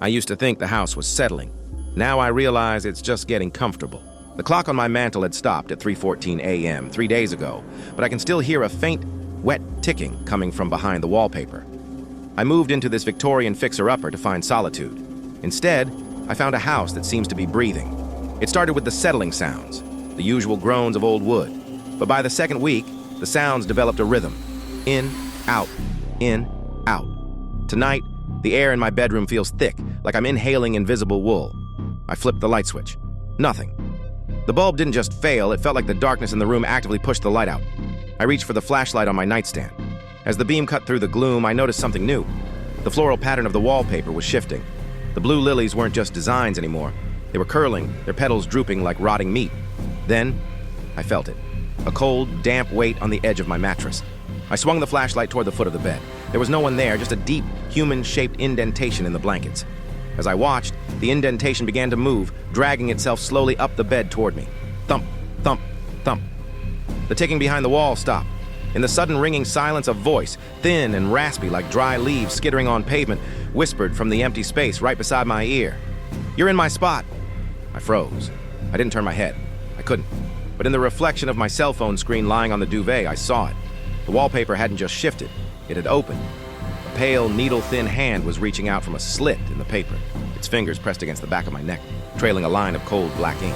I used to think the house was settling. Now I realize it's just getting comfortable. The clock on my mantel had stopped at 3:14 a.m. 3 days ago, but I can still hear a faint, wet ticking coming from behind the wallpaper. I moved into this Victorian fixer-upper to find solitude. Instead, I found a house that seems to be breathing. It started with the settling sounds, the usual groans of old wood. But by the second week, the sounds developed a rhythm. In, out, in, out. Tonight, the air in my bedroom feels thick, like I'm inhaling invisible wool. I flipped the light switch. Nothing. The bulb didn't just fail, it felt like the darkness in the room actively pushed the light out. I reached for the flashlight on my nightstand. As the beam cut through the gloom, I noticed something new. The floral pattern of the wallpaper was shifting. The blue lilies weren't just designs anymore. They were curling, their petals drooping like rotting meat. Then, I felt it. A cold, damp weight on the edge of my mattress. I swung the flashlight toward the foot of the bed. There was no one there, just a deep, human-shaped indentation in the blankets. As I watched, the indentation began to move, dragging itself slowly up the bed toward me. Thump, thump, thump. The ticking behind the wall stopped. In the sudden ringing silence, a voice, thin and raspy like dry leaves skittering on pavement, whispered from the empty space right beside my ear. "You're in my spot." I froze. I didn't turn my head. I couldn't. But in the reflection of my cell phone screen lying on the duvet, I saw it. The wallpaper hadn't just shifted. It had opened. A pale, needle-thin hand was reaching out from a slit in the paper, its fingers pressed against the back of my neck, trailing a line of cold black ink.